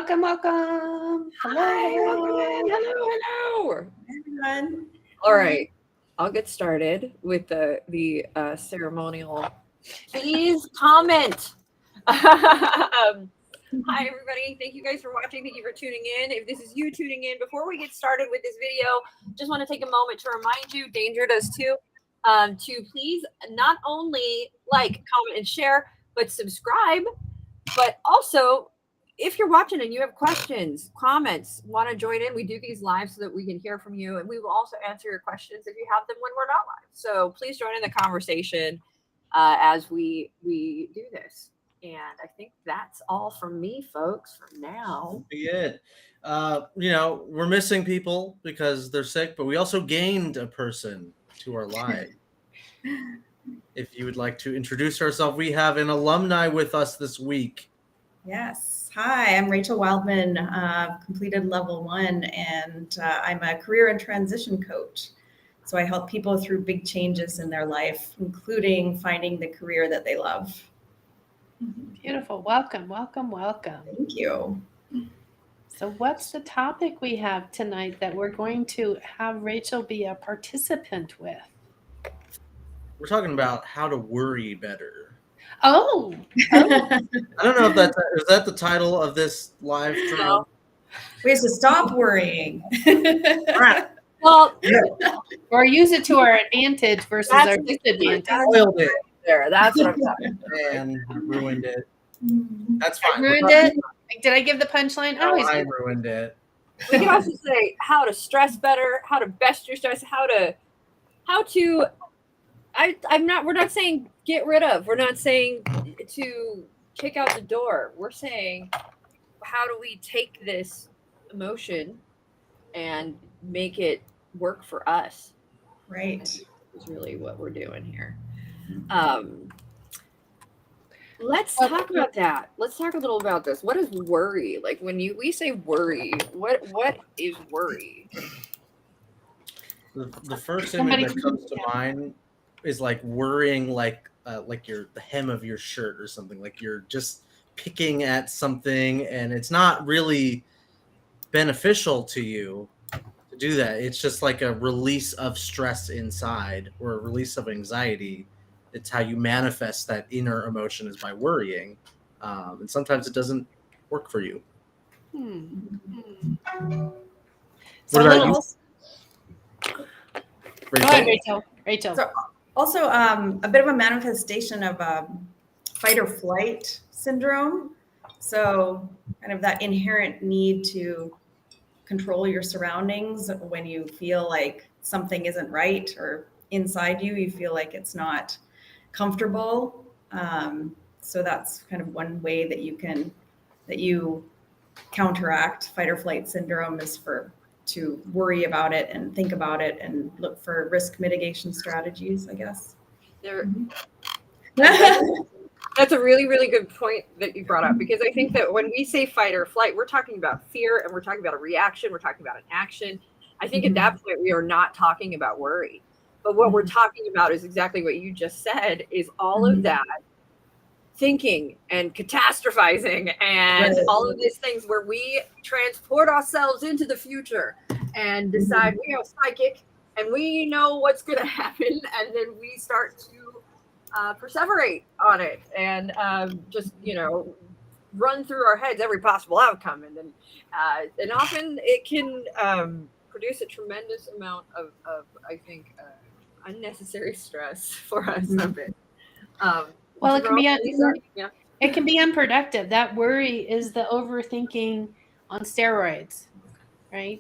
Welcome, welcome. Hello. Hi, welcome in. Hello. Everyone. All right, I'll get started with the ceremonial. Please comment. Hi, everybody. Thank you guys for watching. Thank you for tuning in. If this is you tuning in, before we get started with this video, just want to take a moment to remind you, Danger does too, to please not only like, comment, and share, but subscribe. But also, if you're watching and you have questions, comments, want to join in, we do these live so that we can hear from you. And we will also answer your questions if you have them when we're not live. So please join in the conversation as we do this. And I think that's all from me, folks, for now. Be it. We're missing people because they're sick, but we also gained a person to our live. If you would like to introduce ourselves, we have an alumni with us this week. Yes. Hi, I'm Rachel Wildman, completed level 1, and I'm a career and transition coach. So I help people through big changes in their life, including finding the career that they love. Beautiful. Welcome, welcome, welcome. Thank you. So what's the topic we have tonight that we're going to have Rachel be a participant with? We're talking about how to worry better. Oh. I don't know if is that the title of this live stream? No. We have to stop worrying. Well, Or use it to our advantage versus That's our a good disadvantage. Spoiled it there. That's what I'm talking about. and ruined it. That's fine. Ruined it? Did I give the punchline? No, I ruined it. We can also say how to stress better, how to best your stress, we're not saying get rid of. We're not saying to kick out the door. We're saying how do we take this emotion and make it work for us? Right. Is really what we're doing here. Let's talk about that. Let's talk a little about this. What is worry? Like when we say worry, what is worry? The first image that comes to mind is like worrying, like the hem of your shirt or something. Like you're just picking at something, and it's not really beneficial to you to do that. It's just like a release of stress inside or a release of anxiety. It's how you manifest that inner emotion is by worrying, and sometimes it doesn't work for you. So What about you? Go ahead, Rachel. So also, a bit of a manifestation of fight or flight syndrome. So kind of that inherent need to control your surroundings when you feel like something isn't right, or inside you feel like it's not comfortable. So that's kind of one way that you counteract fight or flight syndrome, is to worry about it and think about it and look for risk mitigation strategies, I guess. That's a really, really good point that you brought up, because I think that when we say fight or flight, we're talking about fear, and we're talking about a reaction. We're talking about an action. I think at that point we are not talking about worry. But what we're talking about is exactly what you just said, is all of that thinking and catastrophizing and all of these things where we transport ourselves into the future and decide we are psychic and we know what's going to happen, and then we start to perseverate on it and just run through our heads every possible outcome, and then and often it can produce a tremendous amount of I think unnecessary stress for us a bit. Well, it can be unproductive. That worry is the overthinking on steroids, right?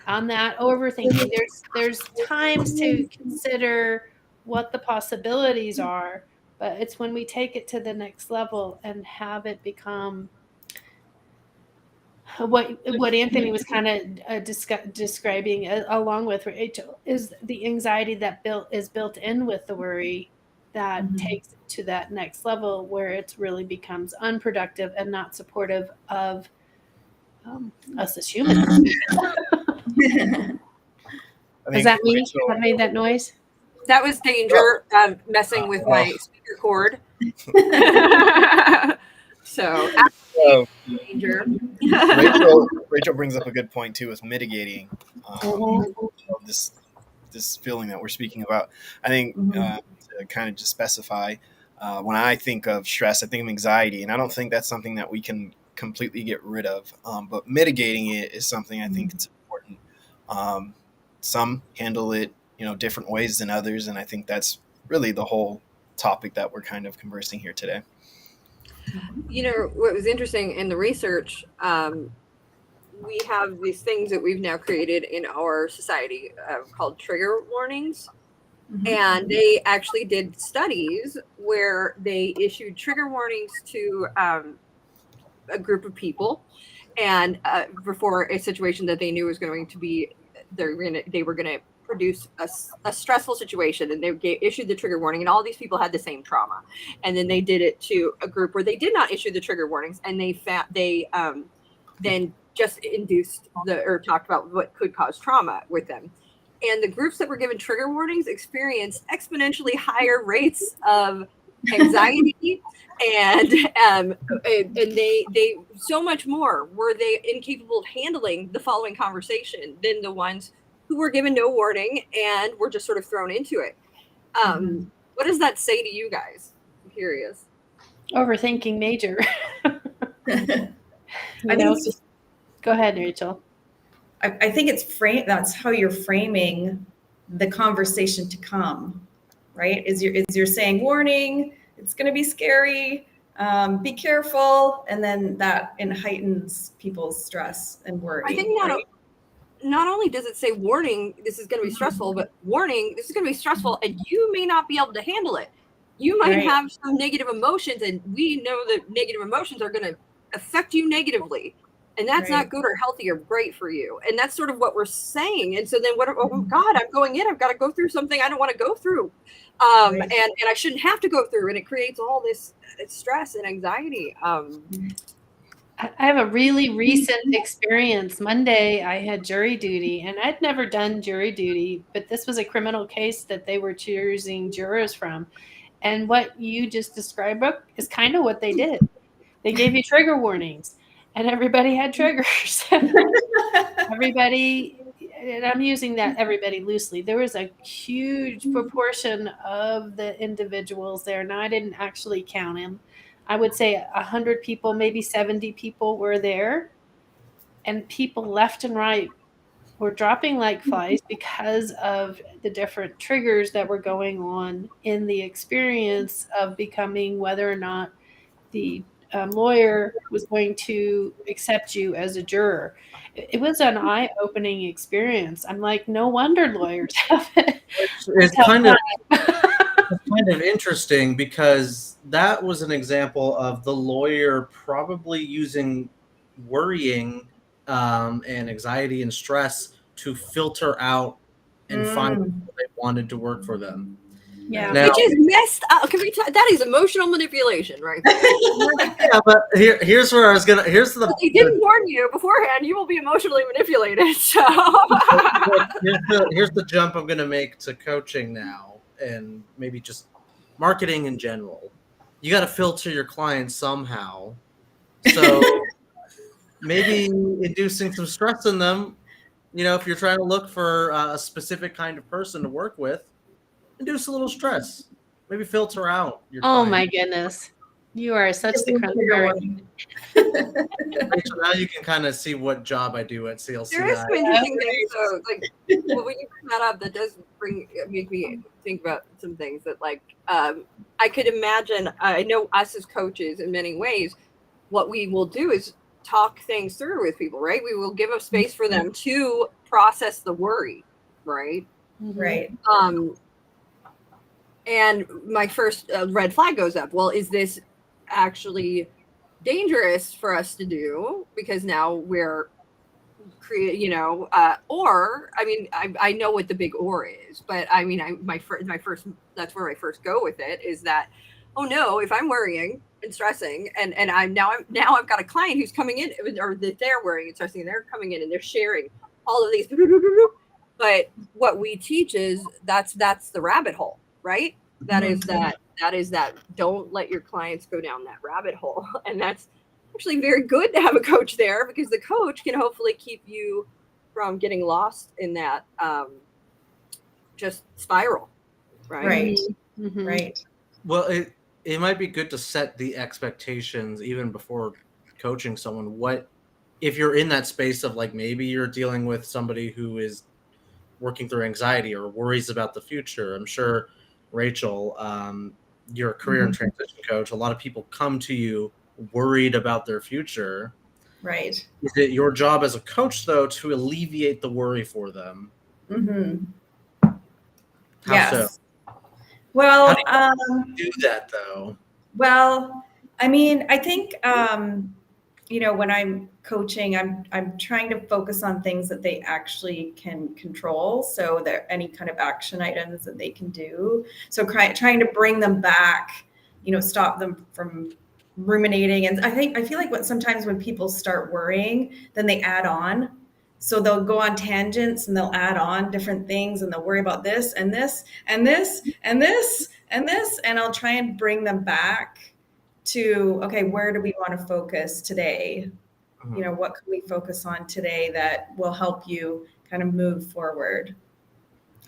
On that overthinking, there's times to consider what the possibilities are, but it's when we take it to the next level and have it become what Anthony was kind of describing along with Rachel, is the anxiety that is built in with the worry that takes it to that next level, where it really becomes unproductive and not supportive of us as humans. Is that me? That made that noise? That was Danger messing with my speaker cord. So So danger. Rachel brings up a good point too with mitigating Mhm. of this feeling that we're speaking about. I think to kind of just specify, when I think of stress, I think of anxiety, and I don't think that's something that we can completely get rid of. But mitigating it is something I think it's important. Some handle it, different ways than others, and I think that's really the whole topic that we're kind of conversing here today. What was interesting in the research, we have these things that we've now created in our society called trigger warnings. And they actually did studies where they issued trigger warnings to a group of people, and before a situation that they knew was going to be, they were going to produce a stressful situation, and they issued the trigger warning, and all these people had the same trauma. And then they did it to a group where they did not issue the trigger warnings, and they then just induced or talked about what could cause trauma with them. And the groups that were given trigger warnings experienced exponentially higher rates of anxiety and they so much more were they incapable of handling the following conversation than the ones who were given no warning and were just sort of thrown into it. What does that say to you guys? I'm curious. Overthinking major. I think it's just, Go ahead, Rachel. I think that's how you're framing the conversation to come, right? Is you're saying, warning, it's going to be scary, be careful, and then that heightens people's stress and worry. I think not only does it say warning, this is going to be stressful, but warning, this is going to be stressful, and you may not be able to handle it. You might have some negative emotions, and we know that negative emotions are going to affect you negatively. And that's not good or healthy or great for you. And that's sort of what we're saying. And so then oh God, I'm going in, I've got to go through something I don't want to go through. And I shouldn't have to go through. And it creates all this stress and anxiety. I have a really recent experience. Monday, I had jury duty, and I'd never done jury duty, but this was a criminal case that they were choosing jurors from. And what you just described, Brooke, is kind of what they did. They gave you trigger warnings. And everybody had triggers. Everybody, and I'm using that everybody loosely. There was a huge proportion of the individuals there. Now, I didn't actually count them. I would say 100 people, maybe 70 people were there. And people left and right were dropping like flies because of the different triggers that were going on in the experience of becoming whether or not the lawyer was going to accept you as a juror. It was an eye-opening experience. I'm like, no wonder lawyers have it. It's kind of interesting because that was an example of the lawyer probably using worrying and anxiety and stress to filter out and find people they wanted to work for them. Yeah, which is messed up. That is emotional manipulation, right? Yeah, but here's where I was gonna. Here's the. They didn't warn you beforehand. You will be emotionally manipulated. So here's the jump I'm gonna make to coaching now, and maybe just marketing in general. You got to filter your clients somehow. So maybe inducing some stress in them. If you're trying to look for a specific kind of person to work with. Induce a little stress. Maybe filter out your client. my goodness. You are such the crunch. Rachel, now you can kind of see what job I do at CLCI. There is some interesting things. So, when you bring that up, that does make me think about some things that, I could imagine. I know us as coaches, in many ways, what we will do is talk things through with people. Right? We will give a space for them to process the worry. Right. Right. And my first red flag goes up. Well, is this actually dangerous for us to do? Because now we're creating, or I know what the big or is, but my first that's where I first go with it is that, oh no, if I'm worrying and stressing, and I've got a client who's coming in, or that they're worrying and stressing, and they're coming in and they're sharing all of these, but what we teach is that's the rabbit hole. Right? That is that don't let your clients go down that rabbit hole. And that's actually very good to have a coach there, because the coach can hopefully keep you from getting lost in that just spiral, right? Right. Mhm. Right. Well, it might be good to set the expectations even before coaching someone. What if you're in that space of like maybe you're dealing with somebody who is working through anxiety or worries about the future? I'm sure, Rachel, you're a career and transition coach. A lot of people come to you worried about their future. Right. Is it your job as a coach, though, to alleviate the worry for them? Mm-hmm. How Yes. so? Well, How do you do that, though? well, I mean, I think when I'm coaching, I'm trying to focus on things that they actually can control. So that any kind of action items that they can do. So trying to bring them back, stop them from ruminating. And I feel like sometimes when people start worrying, then they add on. So they'll go on tangents and they'll add on different things and they'll worry about this and this and this and this and this. And I'll try and bring them back to, okay, where do we want to focus today? What can we focus on today that will help you kind of move forward?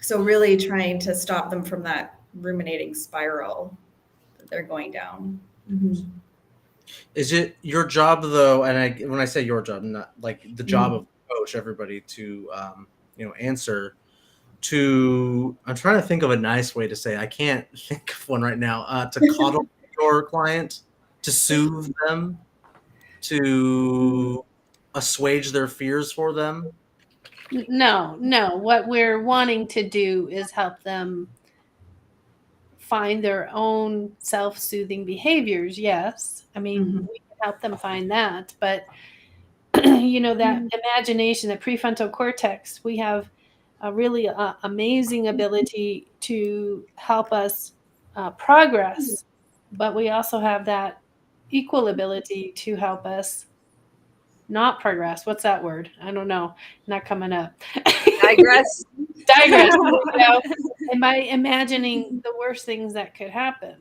So really trying to stop them from that ruminating spiral that they're going down. Mm-hmm. Is it your job, though, and when I say your job, not like the job of coach, everybody to answer to, I'm trying to think of a nice way to say it. I can't think of one right now, to coddle your client, to soothe them, to assuage their fears for them? No. What we're wanting to do is help them find their own self-soothing behaviors. Yes. I mean, we can help them find that, but that imagination, the prefrontal cortex, we have a really amazing ability to help us progress, but we also have that equal ability to help us not progress. What's that word? I don't know. Not coming up. Digress. Digress. Am I imagining the worst things that could happen?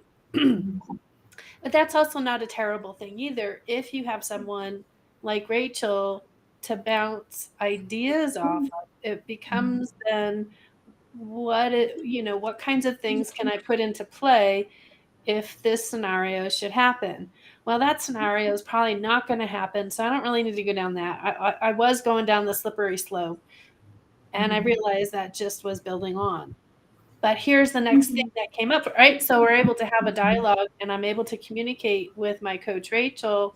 But that's also not a terrible thing either. If you have someone like Rachel to bounce ideas off of, it becomes then what kinds of things can I put into play if this scenario should happen? Well, that scenario is probably not going to happen, so I don't really need to go down that. I was going down the slippery slope, and I realized that just was building on. But here's the next thing that came up, right? So we're able to have a dialogue, and I'm able to communicate with my coach, Rachel,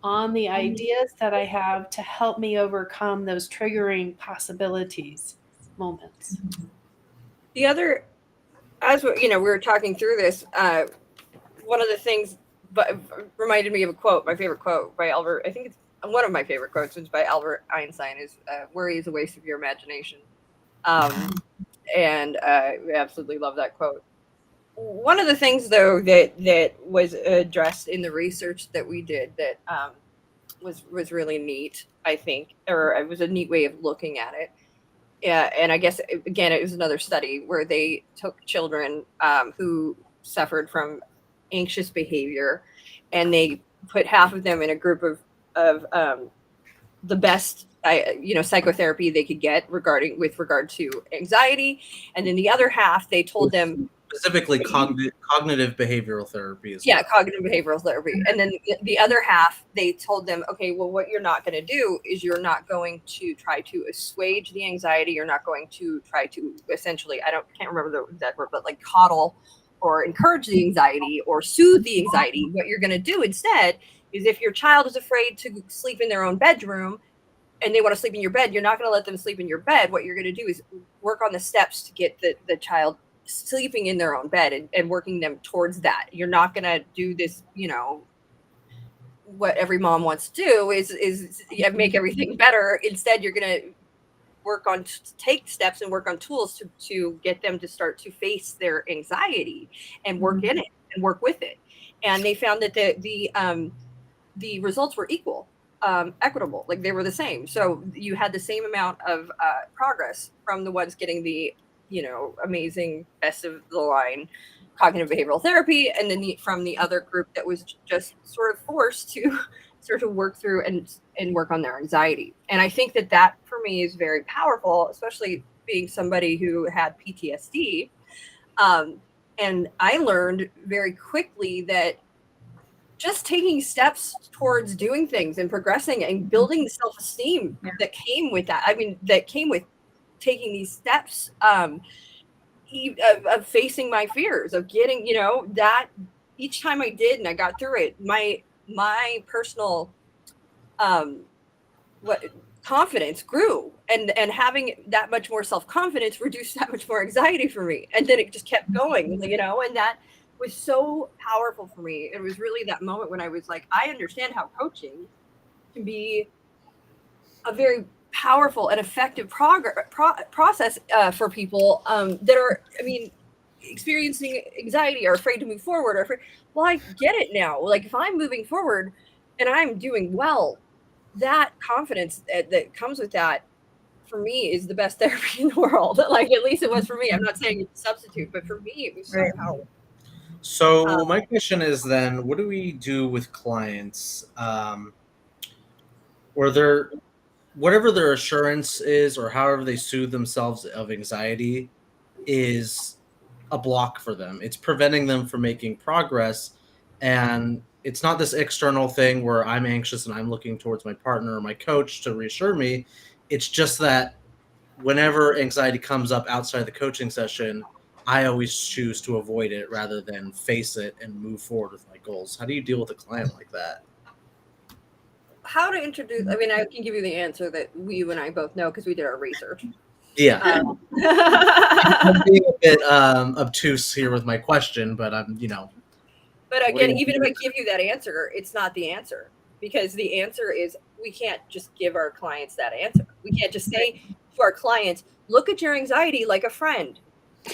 on the ideas that I have to help me overcome those triggering possibilities moments. The other, as we were talking through this, one of the things reminded me of a quote, my favorite quote by Albert. I think it's one of my favorite quotes is by Albert Einstein, is worry is a waste of your imagination. And I absolutely love that quote. One of the things, though, that was addressed in the research that we did that was really neat, I think, or it was a neat way of looking at it. Yeah, and I guess, again, it was another study where they took children who suffered from anxious behavior, and they put half of them in a group of the best psychotherapy they could get with regard to anxiety, and then the other half they told them specifically cognitive behavioral therapy cognitive behavioral therapy, and then the other half they told them, okay, well, what you're not going to do is you're not going to try to assuage the anxiety, you're not going to try to essentially, can't remember the exact word, but like coddle or encourage the anxiety or soothe the anxiety. What you're going to do instead is, if your child is afraid to sleep in their own bedroom and they want to sleep in your bed, you're not going to let them sleep in your bed. What you're going to do is work on the steps to get the child sleeping in their own bed and working them towards that. You're not going to do this, what every mom wants to do is make everything better. Instead, you're going to work on take steps and work on tools to get them to start to face their anxiety and work in it and work with it. And they found that the results were equitable, like they were the same. So you had the same amount of progress from the ones getting the amazing best of the line cognitive behavioral therapy, and then from the other group that was just sort of forced to start to work through and work on their anxiety. And I think that for me is very powerful, especially being somebody who had PTSD. And I learned very quickly that just taking steps towards doing things and progressing and building the self-esteem that came with that. I mean, that came with taking these steps of facing my fears, of getting, that each time I did and I got through it, my personal confidence grew, and having that much more self-confidence reduced that much more anxiety for me. And then it just kept going, and that was so powerful for me. It was really that moment when I was like, I understand how coaching can be a very powerful and effective process for people that are, experiencing anxiety or afraid to move forward. Well, I get it now. Like, if I'm moving forward and I'm doing well, that confidence that comes with that, for me, is the best therapy in the world. Like, at least it was for me. I'm not saying it's a substitute, but for me, it was so powerful. So my question is then, what do we do with clients where whatever their assurance is or however they soothe themselves of anxiety is a block for them? It's preventing them from making progress, and it's not this external thing where I'm anxious and I'm looking towards my partner or my coach to reassure me. It's just that whenever anxiety comes up outside the coaching session, I always choose to avoid it rather than face it and move forward with my goals. How do you deal with a client like that? How to introduce, I can give you the answer that you and I both know because we did our research. Yeah. I'm being a bit obtuse here with my question, but But again, even if I give you that answer, it's not the answer, because the answer is, we can't just give our clients that answer. We can't just say to our clients, look at your anxiety like a friend.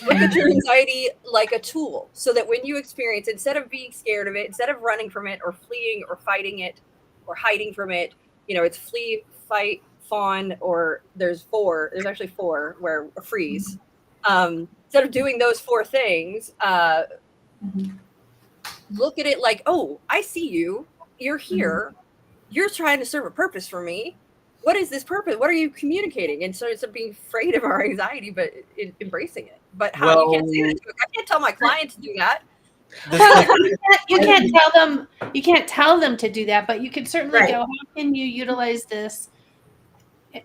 Look at your anxiety like a tool, so that when you experience, instead of being scared of it, instead of running from it or fleeing or fighting it or hiding from it, it's flee, fight, fawn, or there's actually four, where freeze. Instead of doing those four things, look at it like, oh, I see you. You're here. You're trying to serve a purpose for me. What is this purpose? What are you communicating? And so instead of being afraid of our anxiety, but embracing it. But you can't say that to it. I can't tell my client to do that. You can't tell them to do that, but you can certainly go, how can you utilize this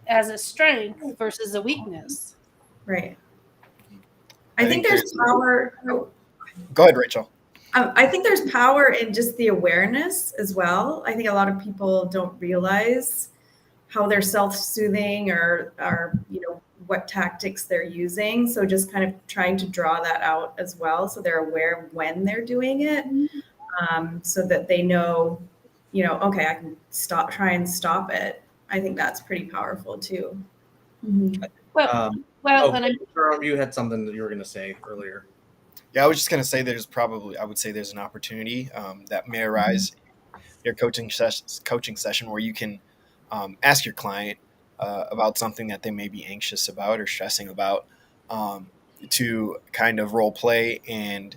as a strength versus a weakness? Right. I think there's power. Go ahead, Rachel. I think there's power in just the awareness as well. I think a lot of people don't realize how they're self-soothing or what tactics they're using. So just kind of trying to draw that out as well, so they're aware when they're doing it, so that they know, okay, I can try and stop it. I think that's pretty powerful too. Mm-hmm. Jerome, you had something that you were going to say earlier. Yeah, I was just going to say I would say there's an opportunity that may arise in your coaching session where you can ask your client about something that they may be anxious about or stressing about, to kind of role play and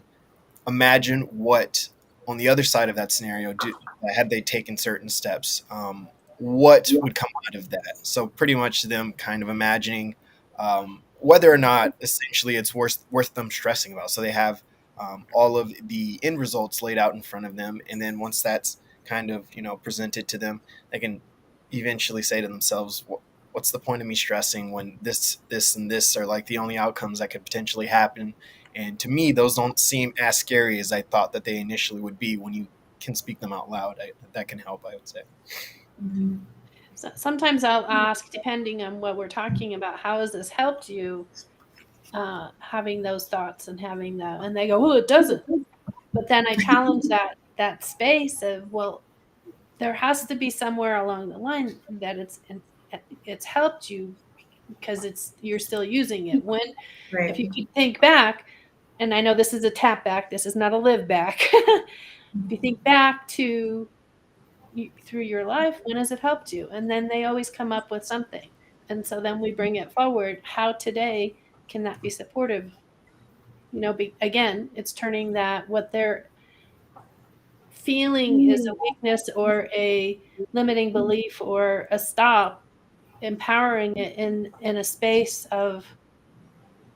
imagine what on the other side of that scenario, had they taken certain steps, what would come out of that. So pretty much them kind of imagining whether or not essentially it's worth them stressing about. So they have all of the end results laid out in front of them. And then once that's kind of, presented to them, they can eventually say to themselves, what's the point of me stressing when this, and this are like the only outcomes that could potentially happen? And to me, those don't seem as scary as I thought that they initially would be when you can speak them out loud. That can help, I would say. Mm-hmm. So sometimes I'll ask, depending on what we're talking about, how has this helped you, having those thoughts and having that, and they go, well, it doesn't. But then I challenge that space of, well, there has to be somewhere along the line that it's helped you, because you're still using it. If you could think back, and I know this is a tap back, this is not a live back. If you think back to through your life, when has it helped you? And then they always come up with something. And so then we bring it forward. How today can that be supportive? You know, again, it's turning that what they're feeling is a weakness or a limiting belief or a stop, empowering it in a space of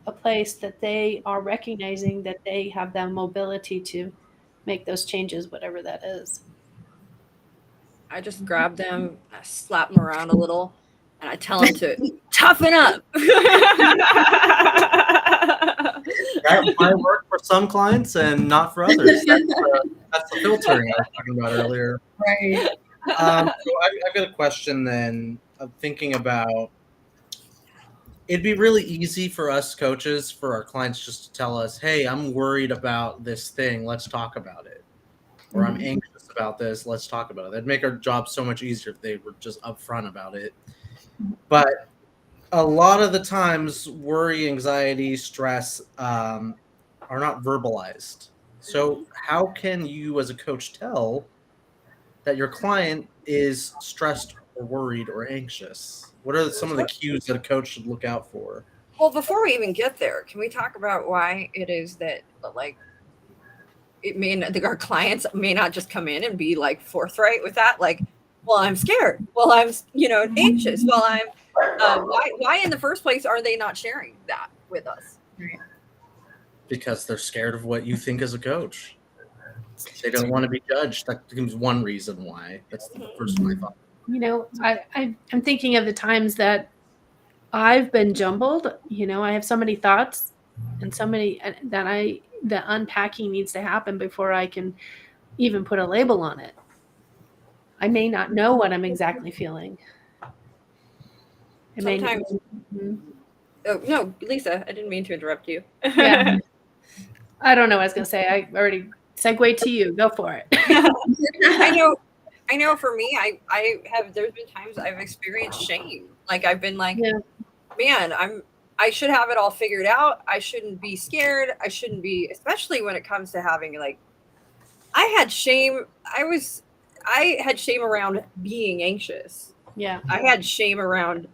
a place that they are recognizing that they have that mobility to make those changes, whatever that is. I just grab them, I slap them around a little, and I tell them to toughen up. That might work for some clients and not for others. That's the filtering I was talking about earlier. Right. So I've got a question then. I'm thinking about, it'd be really easy for us coaches, for our clients just to tell us, hey, I'm worried about this thing. Let's talk about it. Or I'm anxious about this. Let's talk about it. That'd make our job so much easier if they were just upfront about it. But a lot of the times, worry, anxiety, stress are not verbalized. So how can you as a coach tell that your client is stressed or worried or anxious? What are some of the cues that a coach should look out for? Well, before we even get there, can we talk about why it is that, like, it may not, our clients may not just come in and be like forthright with that, like, well, I'm scared, well, I'm anxious, well, I'm why in the first place are they not sharing that with us? Because they're scared of what you think as a coach. They don't want to be judged. That becomes one reason why. That's the first one I thought. You know, I'm thinking of the times that I've been jumbled. You know, I have so many thoughts and so many the unpacking needs to happen before I can even put a label on it. I may not know what I'm exactly feeling. Sometimes. Oh no, Lisa, I didn't mean to interrupt you. Yeah. I don't know what I was going to say. I already segued to you. Go for it. I know for me, there's been times I've experienced shame. Like I've been like, man, I should have it all figured out. I shouldn't be scared. I shouldn't be, especially when it comes to having, like, I had shame. I had shame around being anxious. Yeah. I had shame around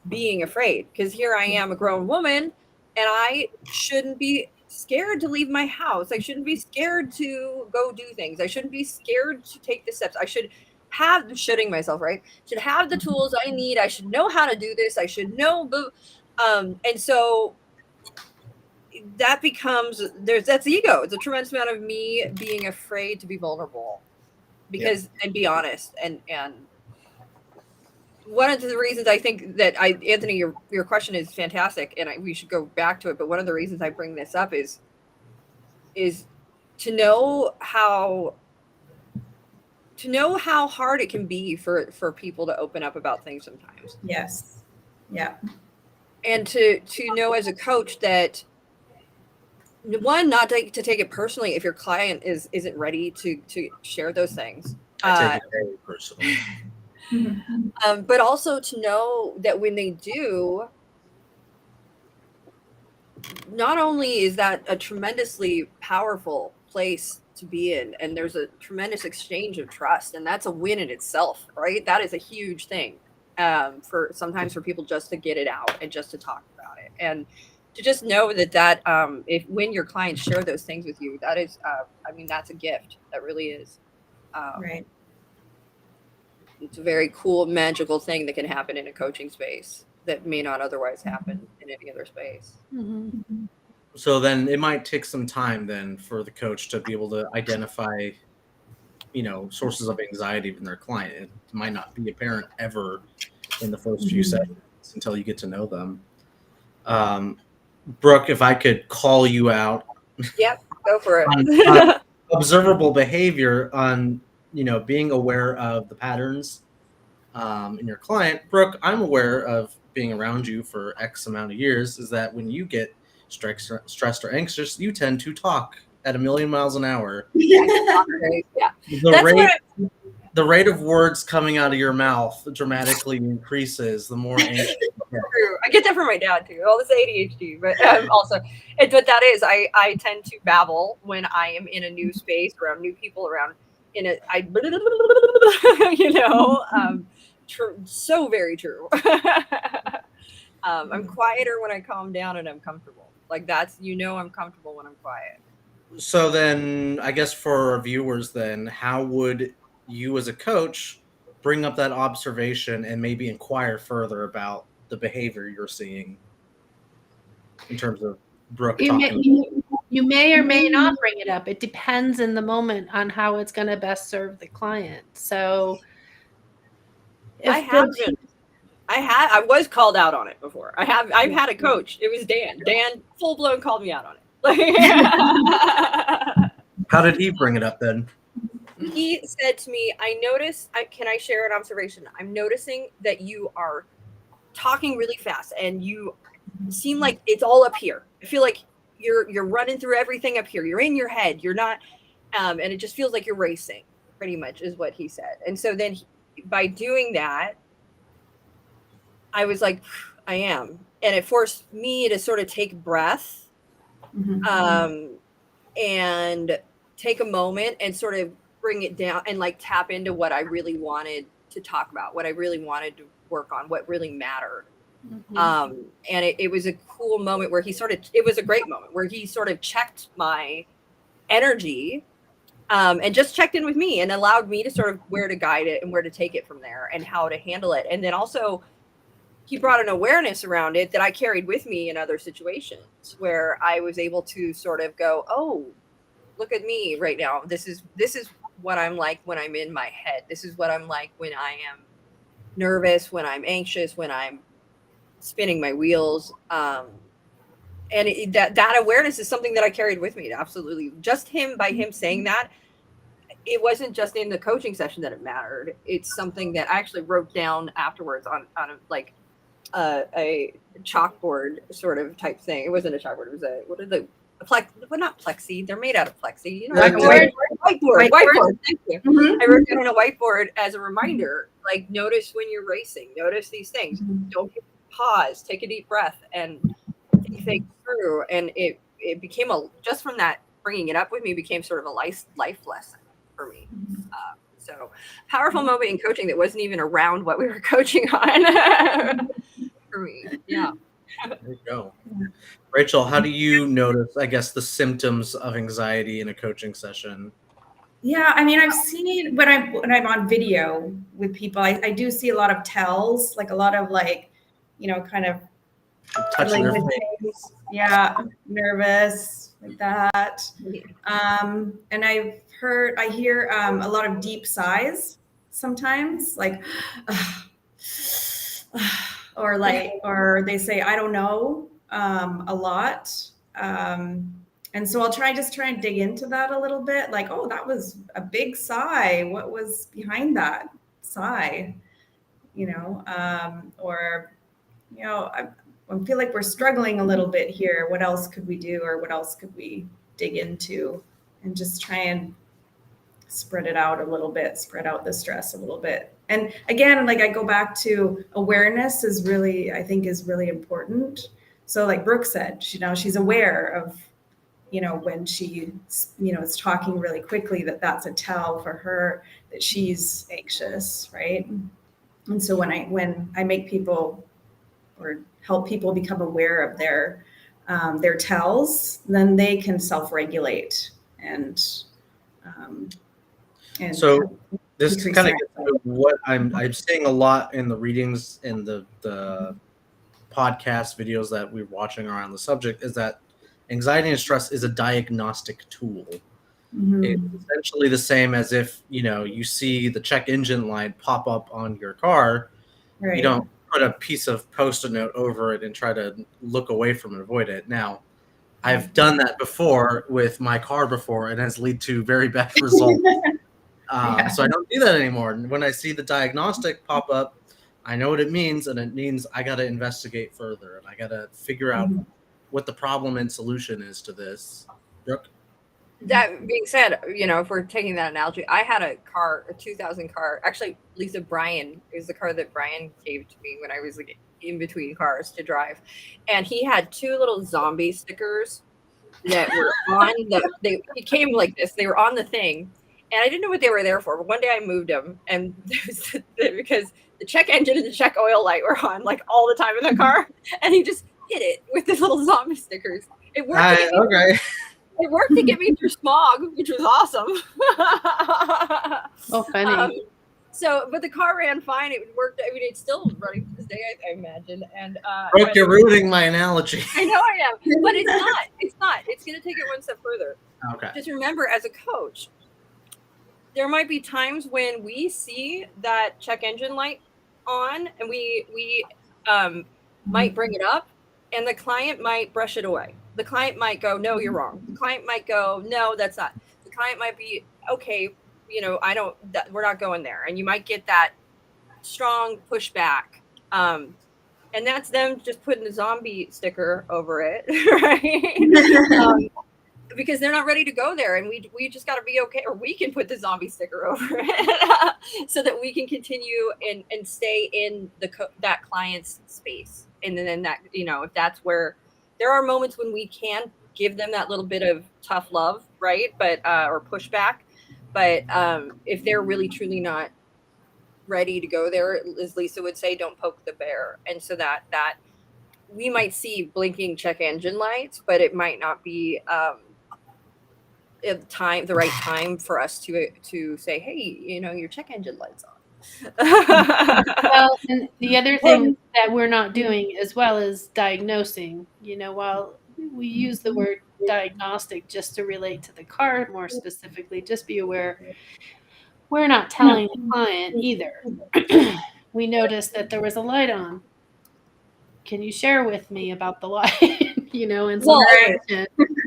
being afraid, because here I am, a grown woman, and I shouldn't be scared to leave my house. I shouldn't be scared to go do things. I shouldn't be scared to take the steps. I should have shitting myself, right? Should have the tools I need. I should know how to do this. I should know. And so that becomes, that's ego. It's a tremendous amount of me being afraid to be vulnerable and be honest. And one of the reasons I think that Anthony, your question is fantastic, and we should go back to it. But one of the reasons I bring this up is to know how hard it can be for people to open up about things sometimes. Yes. Yeah. And to know as a coach that, one, not to take it personally if your client isn't ready to share those things. I take it very personally. But also to know that when they do, not only is that a tremendously powerful place to be in, and there's a tremendous exchange of trust, and that's a win in itself, right? That is a huge thing for people just to get it out and just to talk about it, and to just know that when your clients share those things with you, that is, that's a gift. That really is. Right. It's a very cool, magical thing that can happen in a coaching space that may not otherwise happen in any other space. Mm-hmm. So then it might take some time then for the coach to be able to identify, sources of anxiety in their client. It might not be apparent ever in the first few sessions until you get to know them. Brooke, if I could call you out. Yep, go for it. on observable behavior, on being aware of the patterns in your client. Brooke, I'm aware of being around you for X amount of years, is that when you get stressed or anxious, you tend to talk at 1,000,000 miles an hour. Yeah. The rate of words coming out of your mouth dramatically increases the more anxious you get. I get that from my dad too. All this ADHD, but but that is, I tend to babble when I am in a new space, around new people, so very true. I'm quieter when I calm down and I'm comfortable. Like that's, I'm comfortable when I'm quiet. So then, I guess for our viewers, then how would you as a coach bring up that observation and maybe inquire further about the behavior you're seeing in terms of Brooke talking? You may or may not bring it up. It depends in the moment on how it's going to best serve the client. So I was called out on it before. I've had a coach. It was Dan. Dan full blown called me out on it. How did he bring it up then? He said to me, can I share an observation? I'm noticing that you are talking really fast and you seem like it's all up here. I feel like you're running through everything up here. You're in your head. You're not, and it just feels like you're racing, pretty much is what he said. And so then by doing that, I was like, I am. And it forced me to sort of take breath, and take a moment and sort of bring it down and like tap into what I really wanted to talk about, what I really wanted to work on, what really mattered. And it was a cool moment where it was a great moment where he sort of checked my energy, and just checked in with me and allowed me to sort of where to guide it and where to take it from there and how to handle it. And then also he brought an awareness around it that I carried with me in other situations where I was able to sort of go, oh, look at me right now. This is what I'm like when I'm in my head. This is what I'm like when I am nervous, when I'm anxious, when I'm spinning my wheels. And that awareness is something that I carried with me. Absolutely. Just by him saying that, it wasn't just in the coaching session that it mattered. It's something that I actually wrote down afterwards on a chalkboard sort of type thing. It wasn't a chalkboard. It was not plexi. They're made out of plexi. Whiteboard. Thank you. I wrote down on a whiteboard as a reminder, like notice when you're racing, notice these things. Don't pause, take a deep breath and think things through. And it became just from that, bringing it up with me became sort of a life lesson for me. So powerful moment in coaching that wasn't even around what we were coaching on for me. Yeah. There you go. Rachel, how do you notice, I guess, the symptoms of anxiety in a coaching session? Yeah, I mean, I've seen when I'm on video with people, I do see a lot of tells, like a lot of kind of Touching their face. Yeah, nervous, like that. And I hear a lot of deep sighs sometimes, like, or they say, I don't know, a lot. And so I'll try and dig into that a little bit, like, oh, that was a big sigh. What was behind that sigh? I feel like we're struggling a little bit here. What else could we do, or what else could we dig into, and just try and spread it out a little bit, spread out the stress a little bit. And again, I go back to awareness I think is really important. So like Brooke said, she's aware of, when she, is talking really quickly, that's a tell for her that she's anxious, right? And so when I make people or help people become aware of their tells, then they can self-regulate and so this kind of gets to what I'm seeing a lot in the readings and the podcast videos that we're watching around the subject, is that anxiety and stress is a diagnostic tool. It's essentially the same as if you see the check engine light pop up on your car. Right. You don't put a piece of Post-it note over it and try to look away from it, avoid it. Now, I've done that before with my car before, and has led to very bad results. So I don't do that anymore. And when I see the diagnostic pop up, I know what it means, and it means I got to investigate further, and I got to figure out what the problem and solution is to this. Brooke? That being said, if we're taking that analogy, I had a 2000 car. Actually, Lisa Bryan is the car that Brian gave to me when I was in between cars to drive. And he had two little zombie stickers that were on it came like this. They were on the thing. And I didn't know what they were there for, but one day I moved them, and because the check engine and the check oil light were on like all the time in the car, and he just hit it with the little zombie stickers. It worked. Okay. It worked to get me through smog, which was awesome. Oh, funny. But the car ran fine. It worked. I mean, it's still running to this day, I imagine. And Brooke, you're ruining my analogy. I know I am, but it's not. It's not. It's going to take it one step further. Okay. Just remember, as a coach, there might be times when we see that check engine light on, and we might bring it up, and the client might brush it away. The client might go, "No, you're wrong." The client might go, "No, that's not." The client might be, "Okay, we're not going there." And you might get that strong pushback. And that's them just putting the zombie sticker over it, right? Because they're not ready to go there, and we just got to be okay, or we can put the zombie sticker over it so that we can continue and stay in that client's space. And then that, if that's where there are moments when we can give them that little bit of tough love, right? But or pushback. But if they're really truly not ready to go there, as Lisa would say, don't poke the bear. And so that we might see blinking check engine lights, but it might not be the right time for us to say, "Hey, your check engine light's on." Well, and the other thing that we're not doing as well is diagnosing. While we use the word diagnostic just to relate to the car more specifically, just be aware we're not telling the client either. We noticed that there was a light on. Can you share with me about the light? And some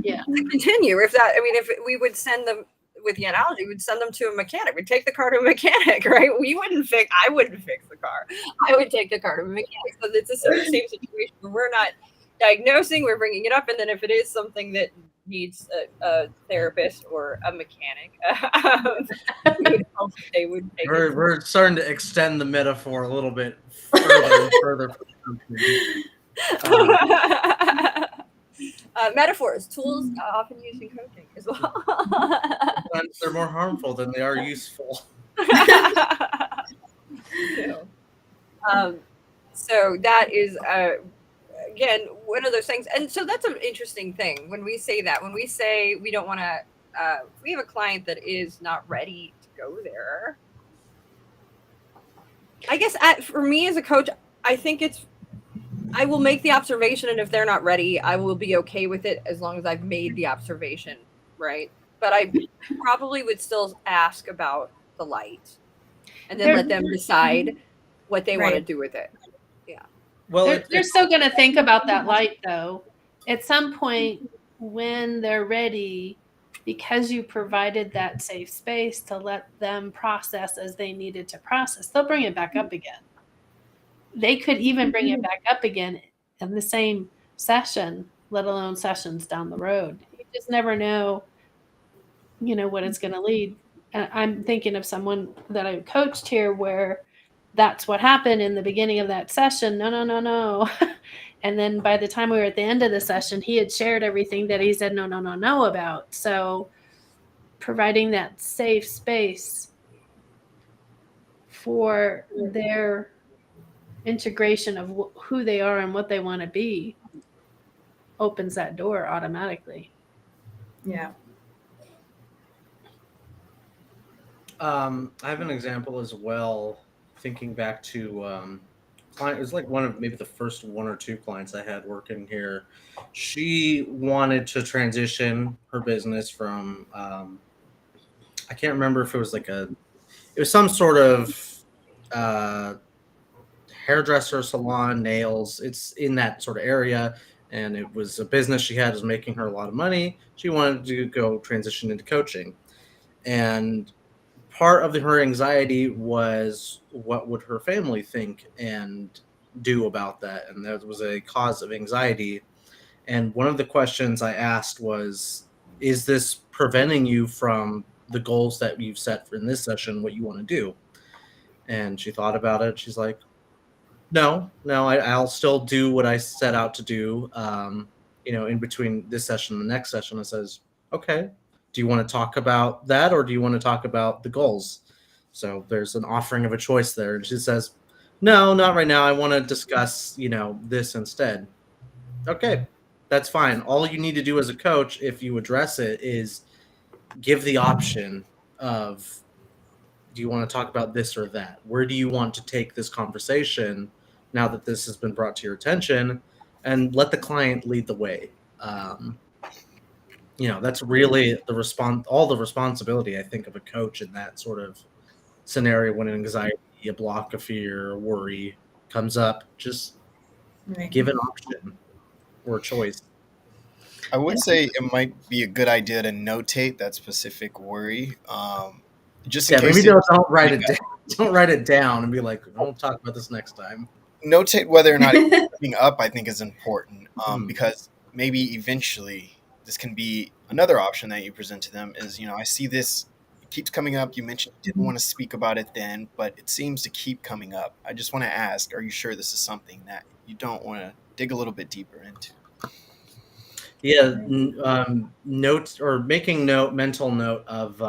yeah. To continue, if we would send them with the analogy, we'd send them to a mechanic. We'd take the car to a mechanic, right? I wouldn't fix the car. I would take the car to a mechanic. So it's the same situation where we're not diagnosing, we're bringing it up. And then if it is something that needs a therapist or a mechanic, we would hope that they would take it. We're starting to extend the metaphor a little bit further and further. Metaphors, tools often used in coaching as well. Sometimes they're more harmful than they are useful. So that is again one of those things, and so that's an interesting thing when we say that. When we say we don't want to, we have a client that is not ready to go there. I guess for me as a coach, I think I will make the observation, and if they're not ready, I will be okay with it as long as I've made the observation, right? But I probably would still ask about the light, and then let them decide what they want to do with it. Yeah. Well, They're still going to think about that light, though. At some point, when they're ready, because you provided that safe space to let them process as they needed to process, they'll bring it back up again. They could even bring it back up again in the same session, let alone sessions down the road. You just never know, what it's going to lead. I'm thinking of someone that I coached here where that's what happened in the beginning of that session. No. And then by the time we were at the end of the session, he had shared everything that he said no about. So providing that safe space for their integration of who they are and what they want to be opens that door automatically. Yeah. I have an example as well. Thinking back to client, it was like one of maybe the first one or two clients I had working here. She wanted to transition her business from I can't remember if it was it was some sort of hairdresser, salon, nails. It's in that sort of area, and it was a business she had was making her a lot of money. She wanted to go transition into coaching, and part of her anxiety was what would her family think and do about that, and that was a cause of anxiety. And one of the questions I asked was, is this preventing you from the goals that you've set for in this session, what you want to do? And she thought about it. She's like, no, I'll still do what I set out to do, in between this session and the next session. I says, okay, Do you want to talk about that, or do you want to talk about the goals? So there's an offering of a choice there. And she says, no, not right now. I want to discuss, this instead. Okay, that's fine. All you need to do as a coach, if you address it, is give the option of, do you want to talk about this or that? Where do you want to take this conversation now that this has been brought to your attention? And let the client lead the way. That's really all the responsibility, I think, of a coach in that sort of scenario when an anxiety, a block, a fear, a worry comes up. Just give an option or a choice. I would say it might be a good idea to notate that specific worry. Just in case maybe don't write it down. Don't write it down and be like, "Don't talk about this next time." Notate whether or not it's coming up. I think is important because maybe eventually this can be another option that you present to them. Is I see this keeps coming up. You mentioned you didn't want to speak about it then, but it seems to keep coming up. I just want to ask: are you sure this is something that you don't want to dig a little bit deeper into? Yeah, notes or making mental note of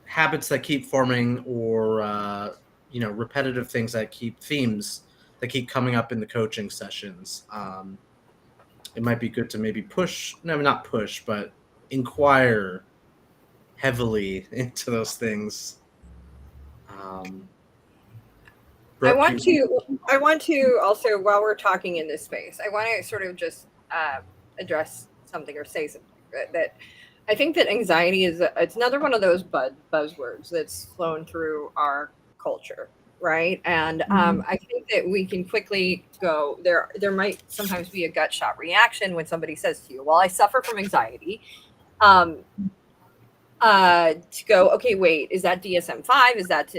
habits that keep forming, or repetitive things themes that keep coming up in the coaching sessions. It might be good to maybe not push, but inquire heavily into those things. I want to also, while we're talking in this space, I want to sort of just address something or say something that I think that anxiety it's another one of those buzzwords that's flown through our culture, right? And I think that we can quickly go there might sometimes be a gut shot reaction when somebody says to you, well, I suffer from anxiety, to go, okay, wait, is that DSM-5? Is that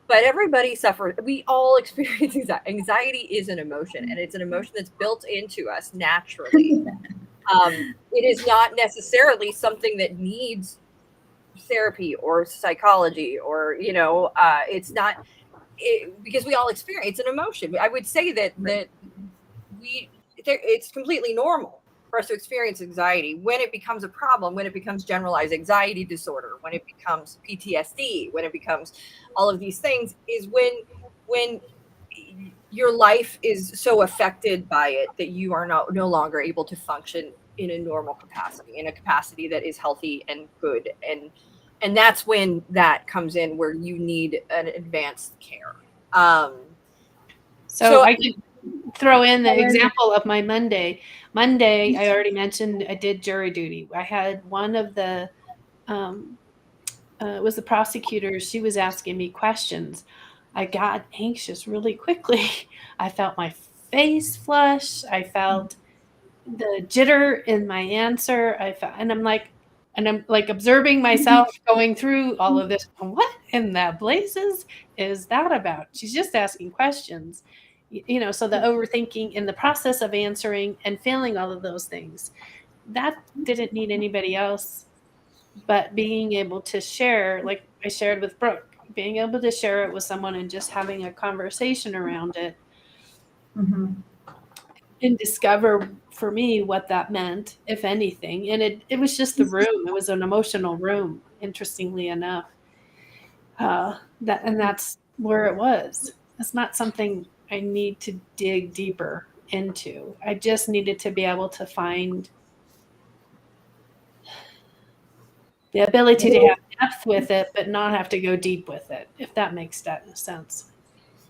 but everybody suffers. We all experience anxiety. Anxiety is an emotion, and it's an emotion that's built into us naturally. It is not necessarily something that needs therapy or psychology, or it's not because we all experience an emotion. I would say that it's completely normal for us to experience anxiety. When it becomes a problem, when it becomes generalized anxiety disorder, when it becomes PTSD, when it becomes all of these things, is when your life is so affected by it that you are no longer able to function in a normal capacity, in a capacity that is healthy and good. And that's when that comes in, where you need an advanced care. So I could throw in the example of my Monday. Monday, I already mentioned I did jury duty. I had one of the, it was the prosecutor. She was asking me questions. I got anxious really quickly. I felt my face flush. I felt the jitter in my answer. And I'm like observing myself going through all of this. What in the blazes is that about? She's just asking questions. So the overthinking in the process of answering and feeling all of those things, that didn't need anybody else, but being able to share, like I shared with Brooke, being able to share it with someone and just having a conversation around it, and discover for me what that meant, if anything. And it was just the room. It was an emotional room, interestingly enough. That's where it was. It's not something I need to dig deeper into. I just needed to be able to find the ability to have depth with it, but not have to go deep with it, if that makes sense.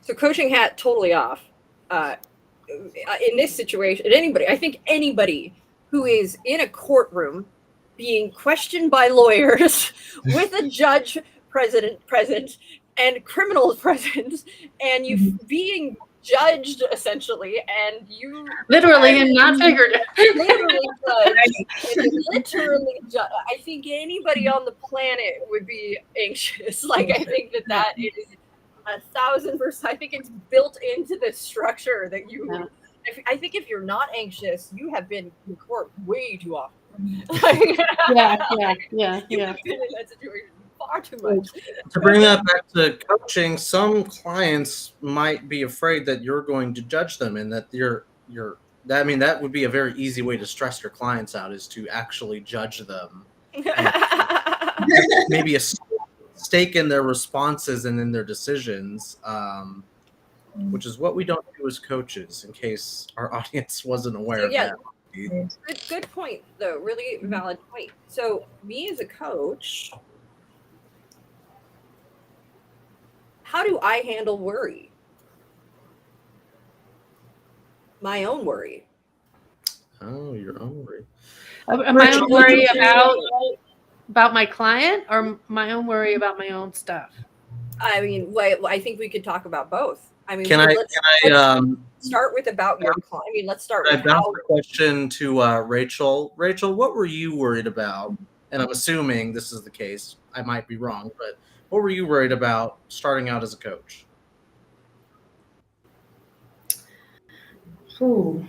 So coaching hat totally off. In this situation, I think anybody who is in a courtroom being questioned by lawyers with a judge present and criminals present, and you being judged essentially, and you literally and not figuratively. literally judged. I think anybody on the planet would be anxious. Like, I think that is 1,000%. I think it's built into the structure that you. Yeah. I think if you're not anxious, you have been in court way too often. Yeah. You've been in that situation far too much. To bring that back to coaching, some clients might be afraid that you're going to judge them and that you're that would be a very easy way to stress your clients out, is to actually judge them. Maybe a stake in their responses and in their decisions, which is what we don't do as coaches, in case our audience wasn't aware So, of yeah. that. Good point, though. Really valid point. So, me as a coach, how do I handle worry? My own worry. Oh, your own worry. My own worry about my client, or my own worry about my own stuff? I mean, I think we could talk about both. I mean, Can I start with about your client. I mean, let's start with bounce the question to Rachel. Rachel, what were you worried about? And I'm assuming this is the case. I might be wrong, but what were you worried about starting out as a coach?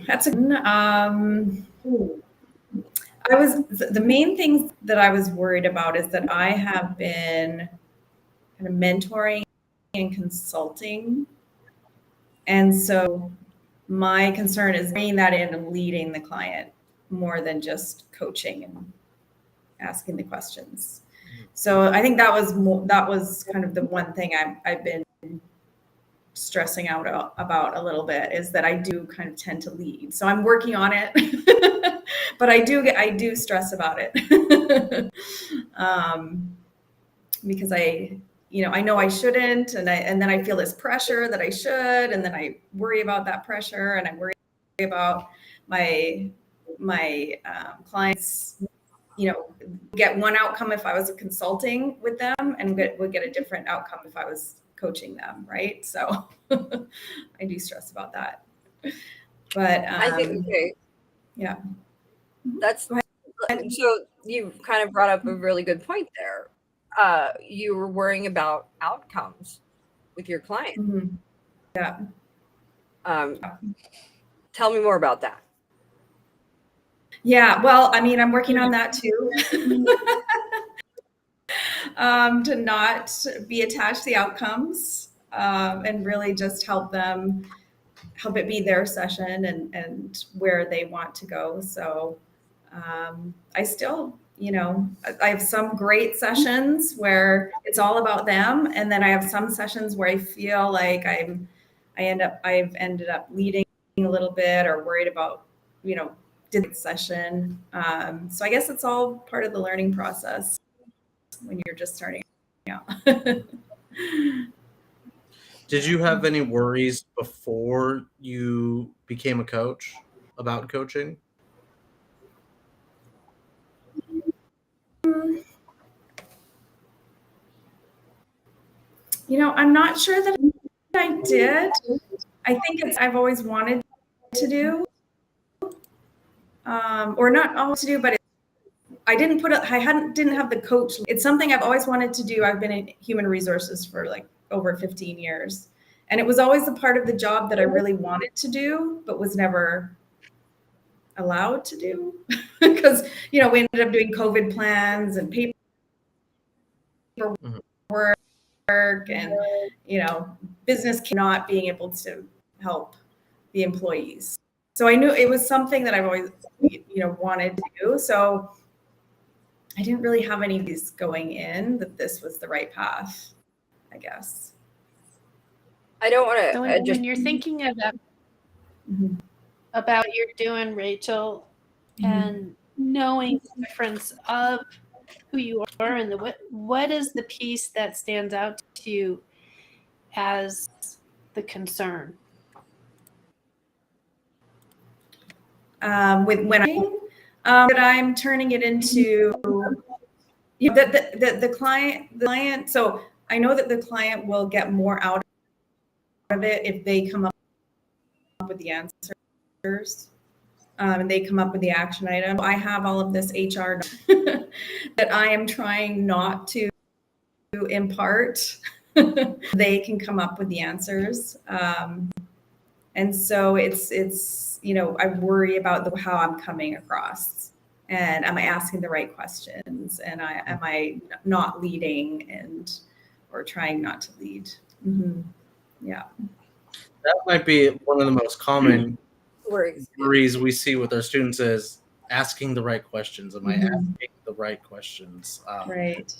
That's the main things that I was worried about is that I have been kind of mentoring and consulting. And so my concern is bringing that in and leading the client more than just coaching and asking the questions. So I think that was kind of the one thing I've been stressing out about a little bit, is that I do kind of tend to lead. So I'm working on it, but I do stress about it because I know I shouldn't, and then I feel this pressure that I should, and then I worry about that pressure, and I worry about my clients, get one outcome if I was consulting with them, and would get a different outcome if I was coaching them, right? So I do stress about that. But I think yeah, that's so. You kind of brought up a really good point there. You were worrying about outcomes with your client. Mm-hmm. Yeah. Tell me more about that. Yeah, well, I mean, I'm working on that too. To not be attached to the outcomes, and really just help it be their session and where they want to go. So I still, I have some great sessions where it's all about them. And then I have some sessions where I feel like I've ended up leading a little bit, or worried about, did the session. So I guess it's all part of the learning process when you're just starting out. Did you have any worries before you became a coach about coaching? I'm not sure that I did. I think I've always wanted to do, or not always to do, but I didn't have the coach. It's something I've always wanted to do. I've been in human resources for like over 15 years. And it was always a part of the job that I really wanted to do, but was never allowed to do because, we ended up doing COVID plans and paperwork and, business not being able to help the employees. So I knew it was something that I've always, wanted to do. So I didn't really have any of these going in that this was the right path, I guess. I don't want to. So when you're thinking about what you're doing, Rachel, and knowing the difference of who you are and what is the piece that stands out to you as the concern? That I'm turning it into the client. So I know that the client will get more out of it if they come up with the answers, and they come up with the action item. I have all of this HR that I am trying not to impart. They can come up with the answers. And so it's I worry about how I'm coming across, and am I asking the right questions, and am I not leading or trying not to lead? Mm-hmm. Yeah. That might be one of the most common Worries. worries we see with our students is asking the right questions. Am I Mhm. asking the right questions? Right.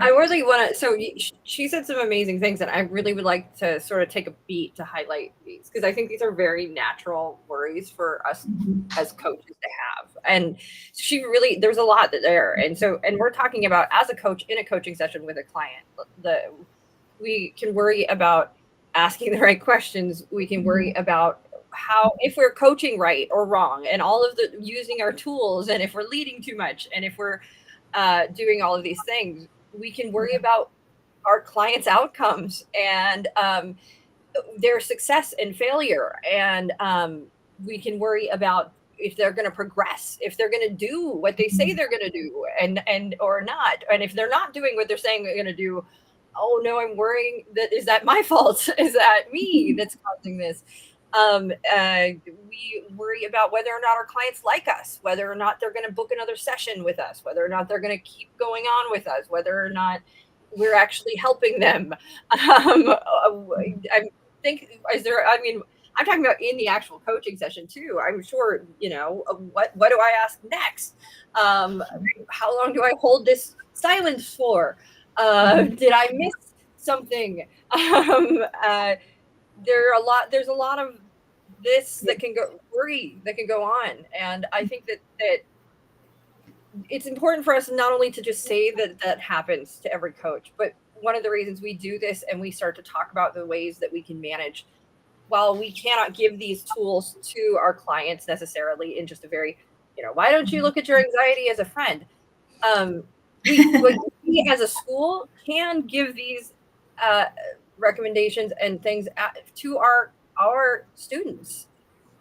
I really want to. So she said some amazing things, and I really would like to sort of take a beat to highlight these because I think these are very natural worries for us Mhm. as coaches to have. And she really, there's a lot there. And so, and we're talking about as a coach in a coaching session with a client, we can worry about asking the right questions. We can worry about how, if we're coaching right or wrong, and all of the using our tools, and if we're leading too much, and if we're doing all of these things. We can worry about our clients' outcomes and their success and failure. And we can worry about if they're going to progress, if they're going to do what they say they're going to do and or not. And if they're not doing what they're saying they're going to do, oh no, I'm worrying that is that my fault? Is that me that's causing this? We worry about whether or not our clients like us, whether or not they're going to book another session with us, whether or not they're going to keep going on with us, whether or not we're actually helping them. I think, is there, I mean, I'm talking about in the actual coaching session too. I'm sure, you know, what do I ask next? How long do I hold this silence for? Did I miss something? There's a lot of this that can go worry that can go on. And I think that it's important for us not only to just say that happens to every coach, but one of the reasons we do this and we start to talk about the ways that we can manage, while we cannot give these tools to our clients necessarily in just a very, you know, why don't you look at your anxiety as a friend? We as a school can give these recommendations and things to our students.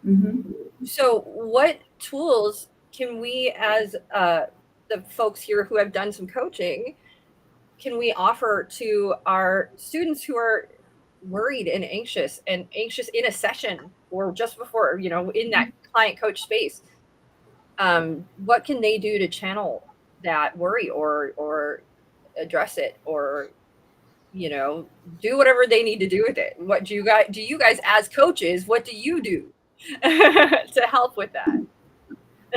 Mhm. So what tools can we, as the folks here who have done some coaching, can we offer to our students who are worried and anxious in a session or just before, you know, in that client coach space? What can they do to channel that worry or address it, or, you know, do whatever they need to do with it? What do you guys as coaches, what do you do to help with that?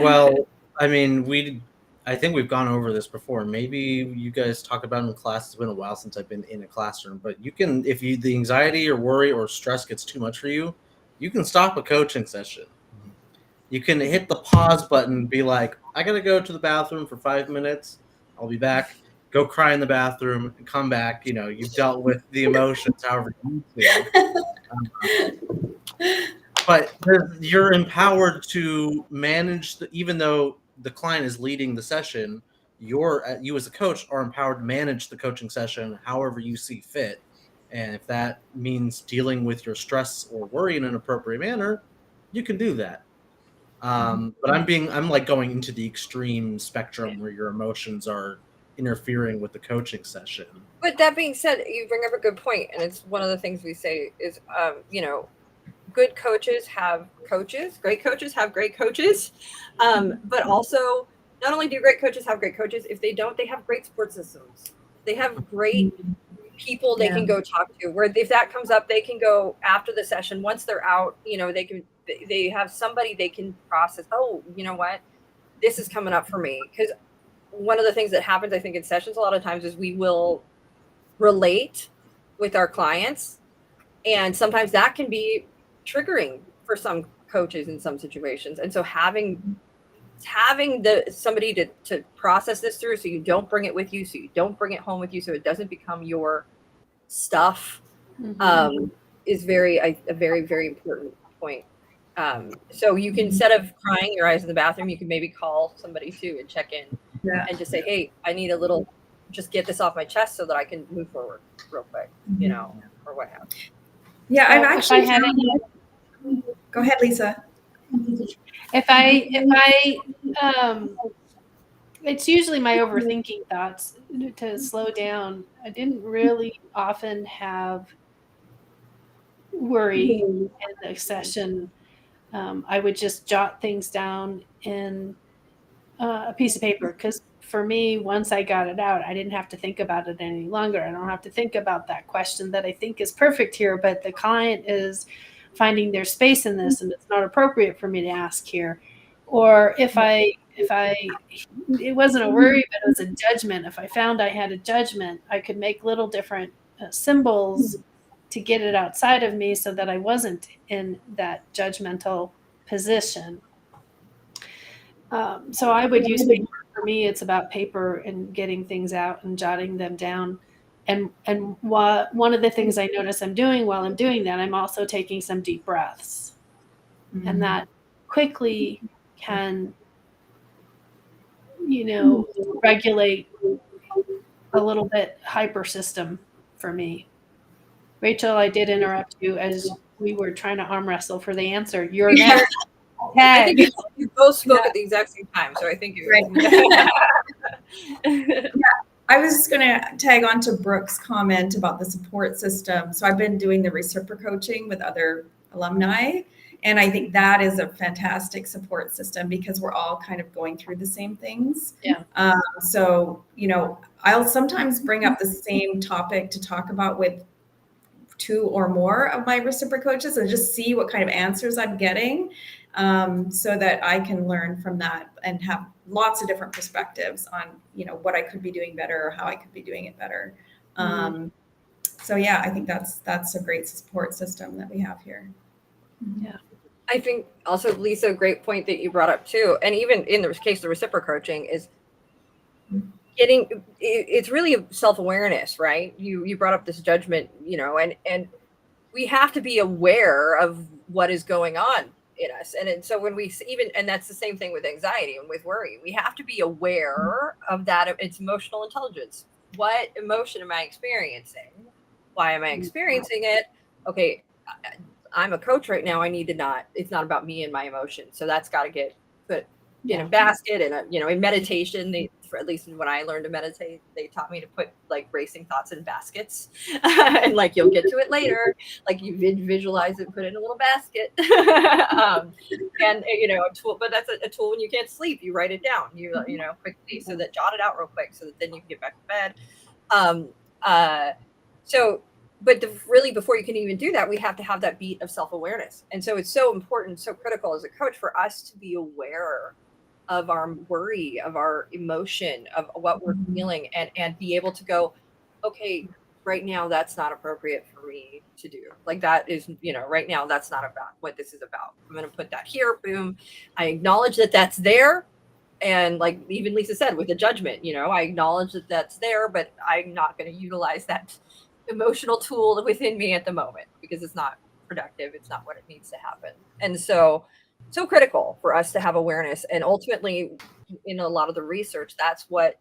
Well, I mean, I think we've gone over this before. Maybe you guys talk about it in class. It's been a while since I've been in a classroom, but you can, if the anxiety or worry or stress gets too much for you, you can stop a coaching session. You can hit the pause button, be like, I gotta go to the bathroom for 5 minutes. I'll be back. Go cry in the bathroom and come back. You know, you've dealt with the emotions however you need to. But you're empowered to manage even though the client is leading the session, you as a coach are empowered to manage the coaching session however you see fit. And if that means dealing with your stress or worry in an appropriate manner, you can do that. But I'm like going into the extreme spectrum where your emotions are interfering with the coaching session. But that being said, you bring up a good point, and it's one of the things we say is, you know, good coaches have coaches, great coaches have great coaches, but also not only do great coaches have great coaches, if they don't, they have great support systems. They have great people they can go talk to, where if that comes up, they can go after the session. Once they're out, you know, they have somebody they can process. Oh, you know what? This is coming up for me. Because one of the things that happens, I think, in sessions a lot of times is we will relate with our clients. And sometimes that can be triggering for some coaches in some situations. And so having somebody to process this through, so you don't bring it with you, so you don't bring it home with you, so it doesn't become your stuff, is a very, very important point. So you can, instead of crying your eyes in the bathroom, you can maybe call somebody too and check in and just say, hey, I need a little, just get this off my chest so that I can move forward real quick, you know, or what have you. Yeah, I've Well, actually. if I had any, Go ahead, Lisa. if I it's usually my overthinking thoughts to slow down. I didn't really often have worry in the session. I would just jot things down in a piece of paper, because for me, once I got it out, I didn't have to think about it any longer. I don't have to think about that question that I think is perfect here, but the client is finding there's space in this and it's not appropriate for me to ask here. Or if it wasn't a worry, but it was a judgment. If I found I had a judgment, I could make little different symbols to get it outside of me so that I wasn't in that judgmental position. So I would use paper. For me, it's about paper and getting things out and jotting them down. And one of the things I notice I'm doing while I'm doing that, I'm also taking some deep breaths. Mm-hmm. And that quickly can, regulate a little bit hyper system for me. Rachel, I did interrupt you as we were trying to arm wrestle for the answer. You're next. I think you both spoke at the exact same time, so I think you're right. I was just going to tag on to Brooke's comment about the support system. So I've been doing the reciprocoaching with other alumni, and I think that is a fantastic support system because we're all kind of going through the same things. Yeah. So, I'll sometimes bring up the same topic to talk about with 2 or more of my reciprocoaches and just see what kind of answers I'm getting, so that I can learn from that and have lots of different perspectives on, what I could be doing better or how I could be doing it better. So yeah, I think that's a great support system that we have here. Yeah. I think also, Lisa, a great point that you brought up too, and even in the case of reciprocoaching is it's really self-awareness, right? You brought up this judgment, and we have to be aware of what is going on in us. And so when we and that's the same thing with anxiety and with worry, we have to be aware of that. It's emotional intelligence. What emotion am I experiencing? Why am I experiencing it? Okay, I'm a coach right now. It's not about me and my emotions. So that's got to get put in a basket. And in meditation, at least when I learned to meditate, they taught me to put like racing thoughts in baskets, and like you'll get to it later. Like you visualize it, put it in a little basket, and a tool. But that's a tool when you can't sleep. You write it down. Quickly, so that jot it out real quick, so that then you can get back to bed. But really, before you can even do that, we have to have that beat of self-awareness. And so it's so important, so critical as a coach for us to be aware of our worry, of our emotion, of what we're feeling, and be able to go, okay, right now that's not appropriate for me to do. Like that is, right now that's not about what this is about. I'm going to put that here, boom. I acknowledge that that's there. And like even Lisa said, with the judgment, I acknowledge that that's there, but I'm not going to utilize that emotional tool within me at the moment because it's not productive. It's not what it needs to happen. And so critical for us to have awareness. And ultimately, in a lot of the research, that's what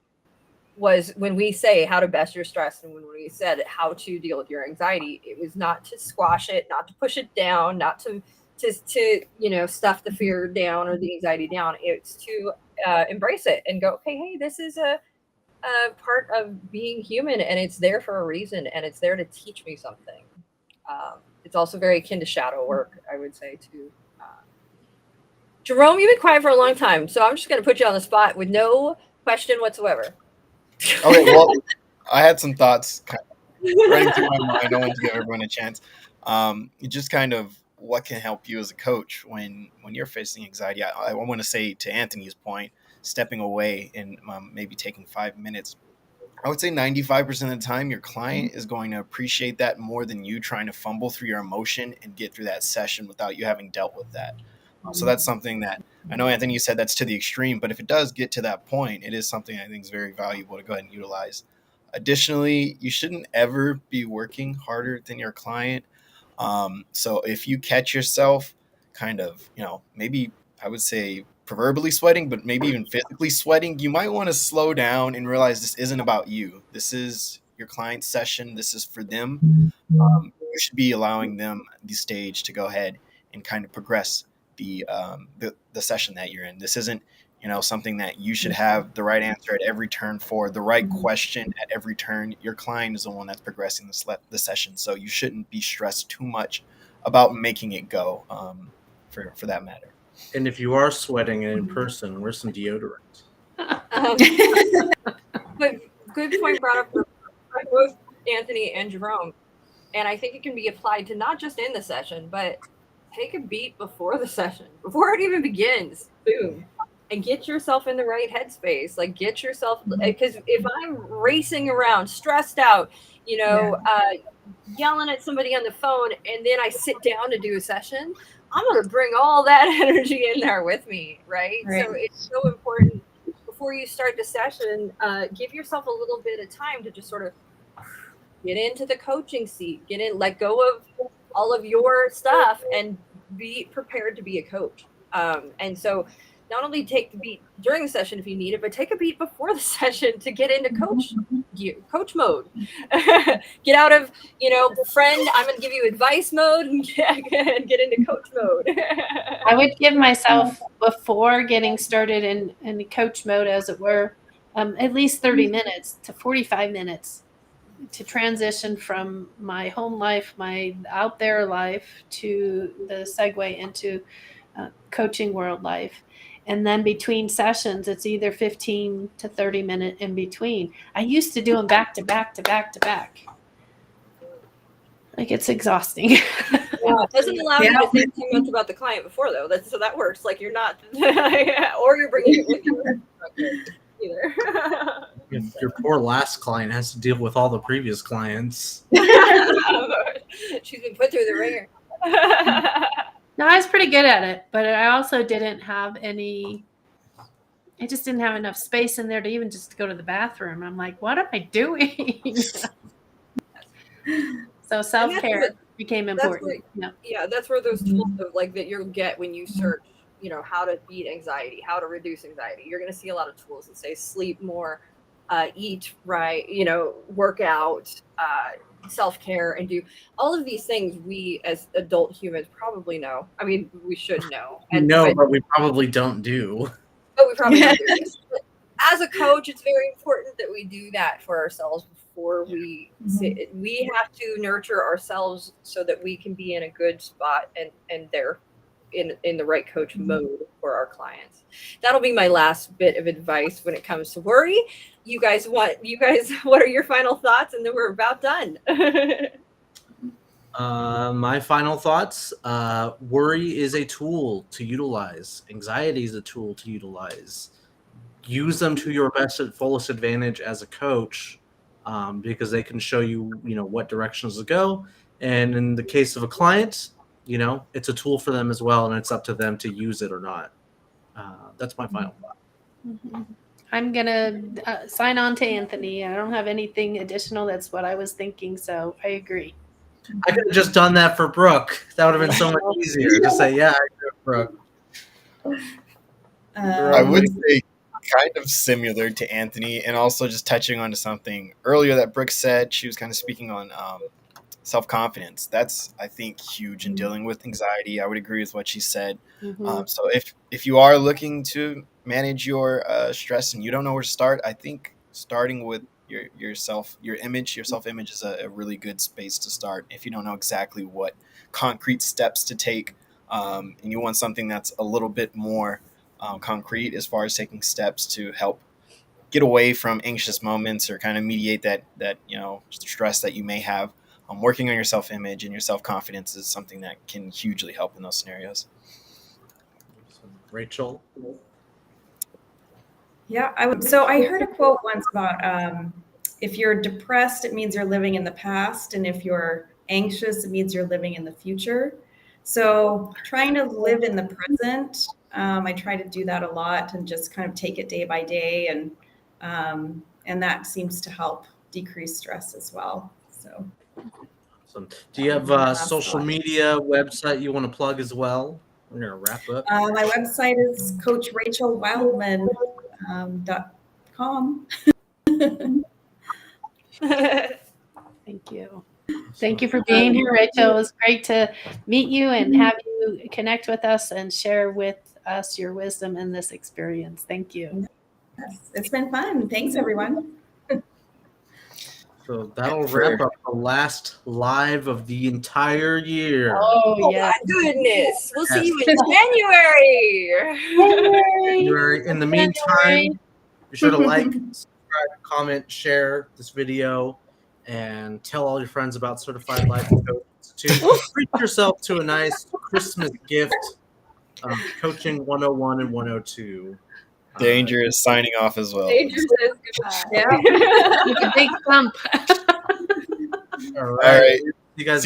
was when we say how to best your stress, and when we said how to deal with your anxiety, it was not to squash it, not to push it down, not to stuff the fear down or the anxiety down. It's to embrace it and go, okay, hey, this is a part of being human, and it's there for a reason, and it's there to teach me something. It's also very akin to shadow work, I would say, too. Jerome, you've been quiet for a long time, so I'm just going to put you on the spot with no question whatsoever. Okay, well, I had some thoughts kind of running through my mind. I wanted to give everyone a chance. Just kind of what can help you as a coach when you're facing anxiety. I want to say, to Anthony's point, stepping away and maybe taking 5 minutes. I would say 95% of the time, your client is going to appreciate that more than you trying to fumble through your emotion and get through that session without you having dealt with that. So that's something that I know, Anthony, you said that's to the extreme, but if it does get to that point, it is something I think is very valuable to go ahead and utilize. Additionally, you shouldn't ever be working harder than your client. So if you catch yourself kind of, maybe I would say proverbially sweating, but maybe even physically sweating, you might want to slow down and realize this isn't about you. This is your client's session. This is for them. You should be allowing them the stage to go ahead and kind of progress the session that you're in. This isn't, something that you should have the right answer at every turn for, the right question at every turn. Your client is the one that's progressing the session. So you shouldn't be stressed too much about making it go, for that matter. And if you are sweating in person, wear some deodorant. But good point brought up by both Anthony and Jerome. And I think it can be applied to not just in the session, but take a beat before the session, before it even begins. Boom. And get yourself in the right headspace. Like, get yourself, because if I'm racing around, stressed out, yelling at somebody on the phone, and then I sit down to do a session, I'm going to bring all that energy in there with me, right? So it's so important before you start the session, give yourself a little bit of time to just sort of get into the coaching seat, let go of all of your stuff and be prepared to be a coach. And so not only take the beat during the session if you need it, but take a beat before the session to get into coach mode. Get out of, friend, I'm going to give you advice mode and get into coach mode. I would give myself, before getting started in coach mode, as it were, at least 30 minutes to 45 minutes to transition from my home life, my out there life, to the segue into coaching world life. And then between sessions, it's either 15 to 30 minute in between. I used to do them back to back to back to back. Like, it's exhausting. It doesn't allow you to think too much about the client before, though. So that works. Like, you're not, or you're bringing it with you. Either. Your poor last client has to deal with all the previous clients. She's been put through the ringer. No, I was pretty good at it, but I also didn't have I just didn't have enough space in there to even just go to the bathroom. I'm like, what am I doing? So self-care became important. That's where those tools of, like, that you'll get when you search, how to beat anxiety, how to reduce anxiety. You're going to see a lot of tools that say sleep more, eat right, work out, self-care, and do all of these things. We as adult humans probably know. I mean, we should know. But we probably don't do. But we probably don't do this. But as a coach, it's very important that we do that for ourselves before we we have to nurture ourselves so that we can be in a good spot and they're in the right coach mode for our clients. That'll be my last bit of advice when it comes to worry. You guys, what are your final thoughts? And then we're about done. My final thoughts, worry is a tool to utilize. Anxiety is a tool to utilize. Use them to your best and fullest advantage as a coach, because they can show you, what directions to go. And in the case of a client, it's a tool for them as well, and it's up to them to use it or not. That's my final thought. Mm-hmm. I'm going to sign on to Anthony. I don't have anything additional. That's what I was thinking, so I agree. I could have just done that for Brooke. That would have been so much easier. Just say, yeah, I agree with Brooke. I would say kind of similar to Anthony, and also just touching on to something earlier that Brooke said. She was kind of speaking on self-confidence. That's, I think, huge in dealing with anxiety. I would agree with what she said. Mm-hmm. So if you are looking to manage your stress and you don't know where to start, I think starting with your self-image is a really good space to start. If you don't know exactly what concrete steps to take, and you want something that's a little bit more concrete as far as taking steps to help get away from anxious moments or kind of mediate that stress that you may have, working on your self-image and your self-confidence is something that can hugely help in those scenarios. Rachel? Yeah, I heard a quote once about if you're depressed, it means you're living in the past. And if you're anxious, it means you're living in the future. So trying to live in the present, I try to do that a lot and just kind of take it day by day. And that seems to help decrease stress as well. So. Awesome. Do you have a social media website you want to plug as well? We're going to wrap up. My website is coachrachelwildman.com. Thank you. Thank you for being here, Rachel. It was great to meet you and have you connect with us and share with us your wisdom in this experience. Thank you. Yes, it's been fun. Thanks, everyone. So that'll wrap up the last live of the entire year. Oh, yeah. My goodness. We'll see you in January. In the meantime, be sure to like, subscribe, comment, share this video, and tell all your friends about Certified Life Coach. to treat yourself to a nice Christmas gift. Coaching 101 and 102. Dangerous signing off as well. Dangerous says goodbye. Yeah. With a big thump. All All right. You guys See you later.